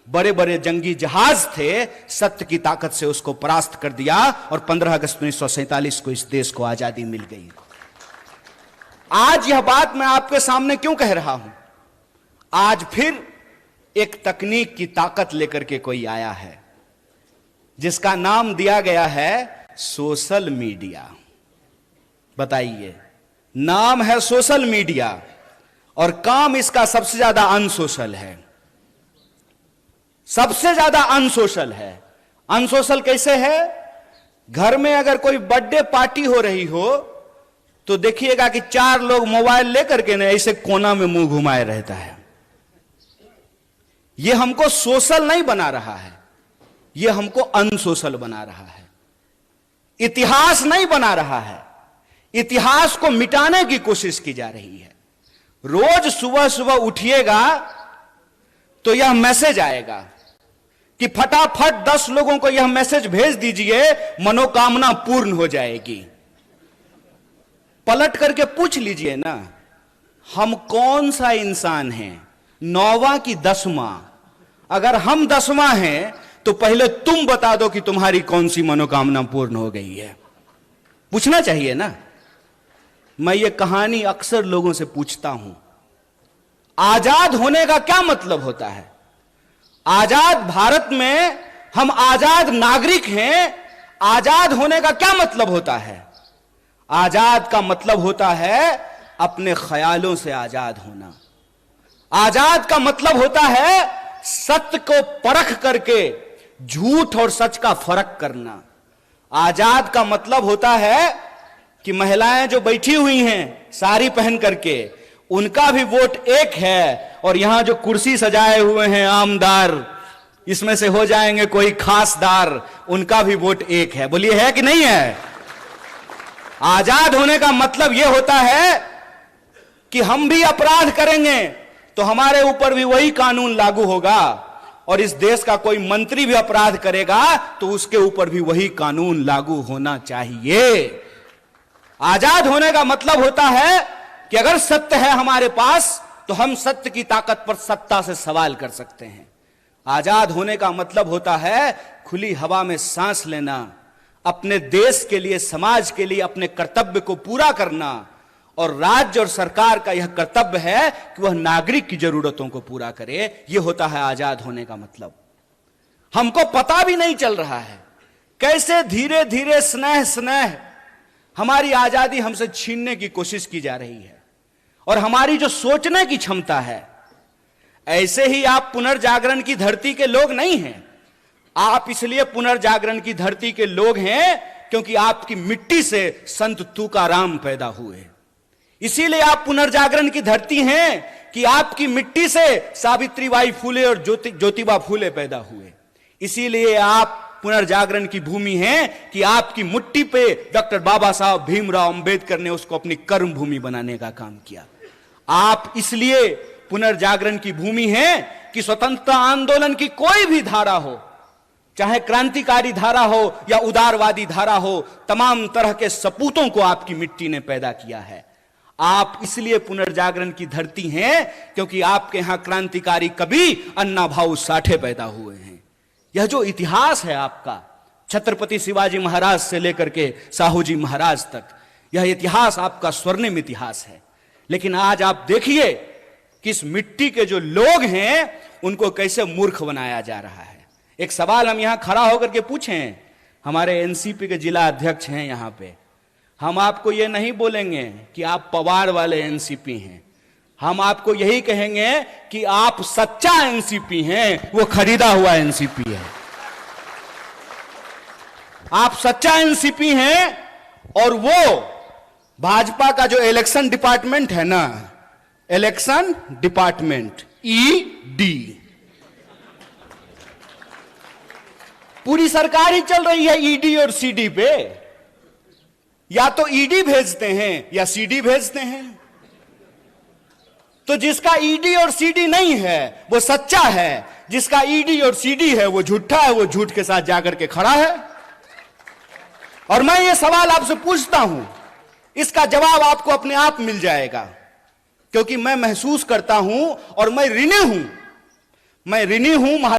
बड़े बड़े जंगी जहाज थे, सत्य की ताकत से उसको परास्त कर दिया और 15 अगस्त 1947 को इस देश को आजादी मिल गई। आज यह बात मैं आपके सामने क्यों कह रहा हूं? आज फिर एक तकनीक की ताकत लेकर के कोई आया है जिसका नाम दिया गया है सोशल मीडिया। बताइए, नाम है सोशल मीडिया और काम इसका सबसे ज्यादा अनसोशल है, सबसे ज्यादा अनसोशल है। अनसोशल कैसे है? घर में अगर कोई बर्थडे पार्टी हो रही हो तो देखिएगा कि 4 लोग मोबाइल लेकर के ना ऐसे कोना में मुंह घुमाए रहता है। यह हमको सोशल नहीं बना रहा है, यह हमको अनसोशल बना रहा है। इतिहास नहीं बना रहा है, इतिहास को मिटाने की कोशिश की जा रही है। रोज सुबह सुबह उठिएगा तो यह मैसेज आएगा कि फटाफट 10 लोगों को यह मैसेज भेज दीजिए, मनोकामना पूर्ण हो जाएगी। पलट करके पूछ लीजिए ना, हम कौन सा इंसान हैं, 9वां की 10वां? अगर हम 10वां हैं तो पहले तुम बता दो कि तुम्हारी कौन सी मनोकामना पूर्ण हो गई है। पूछना चाहिए ना। मैं ये कहानी अक्सर लोगों से पूछता हूं, आजाद होने का क्या मतलब होता है? आजाद भारत में हम आजाद नागरिक हैं, आजाद होने का क्या मतलब होता है? आजाद का मतलब होता है अपने ख्यालों से आजाद होना। आजाद का मतलब होता है सत्य को परख करके झूठ और सच का फर्क करना। आजाद का मतलब होता है कि महिलाएं जो बैठी हुई हैं साड़ी पहन करके, उनका भी वोट एक है, और यहां जो कुर्सी सजाए हुए हैं आमदार, इसमें से हो जाएंगे कोई खासदार, उनका भी वोट एक है। बोलिए, है कि नहीं है? आजाद होने का मतलब यह होता है कि हम भी अपराध करेंगे तो हमारे ऊपर भी वही कानून लागू होगा, और इस देश का कोई मंत्री भी अपराध करेगा तो उसके ऊपर भी वही कानून लागू होना चाहिए। आजाद होने का मतलब होता है कि अगर सत्य है हमारे पास तो हम सत्य की ताकत पर सत्ता से सवाल कर सकते हैं। आजाद होने का मतलब होता है खुली हवा में सांस लेना, अपने देश के लिए, समाज के लिए अपने कर्तव्य को पूरा करना, और राज्य और सरकार का यह कर्तव्य है कि वह नागरिक की जरूरतों को पूरा करे। यह होता है आजाद होने का मतलब। हमको पता भी नहीं चल रहा है कैसे धीरे धीरे स्नेह स्नेह हमारी आजादी हमसे छीनने की कोशिश की जा रही है, और हमारी जो सोचने की क्षमता है। ऐसे ही आप पुनर्जागरण की धरती के लोग नहीं हैं। आप इसलिए पुनर्जागरण की धरती के लोग हैं क्योंकि आपकी मिट्टी से संत तुकाराम पैदा हुए। इसीलिए आप पुनर्जागरण की धरती हैं कि आपकी मिट्टी से सावित्रीबाई फुले और ज्योतिबा फुले पैदा हुए। इसीलिए आप पुनर्जागरण की भूमि है कि आपकी मिट्टी पे डॉक्टर बाबा साहब भीमराव अंबेडकर ने उसको अपनी कर्म भूमि बनाने का काम किया। आप इसलिए पुनर्जागरण की भूमि है कि स्वतंत्रता आंदोलन की कोई भी धारा हो, चाहे क्रांतिकारी धारा हो या उदारवादी धारा हो, तमाम तरह के सपूतों को आपकी मिट्टी ने पैदा किया है। आप इसलिए पुनर्जागरण की धरती हैं क्योंकि आपके यहां क्रांतिकारी कवि अन्ना भाऊ साठे पैदा हुए हैं। यह जो इतिहास है आपका, छत्रपति शिवाजी महाराज से लेकर के साहू जी महाराज तक, यह इतिहास आपका स्वर्णिम इतिहास है। लेकिन आज आप देखिए कि इस मिट्टी के जो लोग हैं उनको कैसे मूर्ख बनाया जा रहा है। एक सवाल हम यहां खड़ा होकर के पूछें, हमारे एनसीपी के जिला अध्यक्ष हैं यहां पे, हम आपको यह नहीं बोलेंगे कि आप पवार वाले एनसीपी हैं, हम आपको यही कहेंगे कि आप सच्चा एनसीपी हैं, वो खरीदा हुआ एनसीपी है। आप सच्चा एनसीपी हैं, और वो भाजपा का जो इलेक्शन डिपार्टमेंट है ना, इलेक्शन डिपार्टमेंट ईडी, पूरी सरकार ही चल रही है ईडी और सीडी पे। या तो ईडी भेजते हैं या सीडी भेजते हैं। तो जिसका ईडी और सीडी नहीं है वो सच्चा है, जिसका ईडी और सीडी है वो झूठा है, वो झूठ के साथ जाकर के खड़ा है। और मैं ये सवाल आपसे पूछता हूं, इसका जवाब आपको अपने आप मिल जाएगा, क्योंकि मैं महसूस करता हूं और मैं ऋणी हूं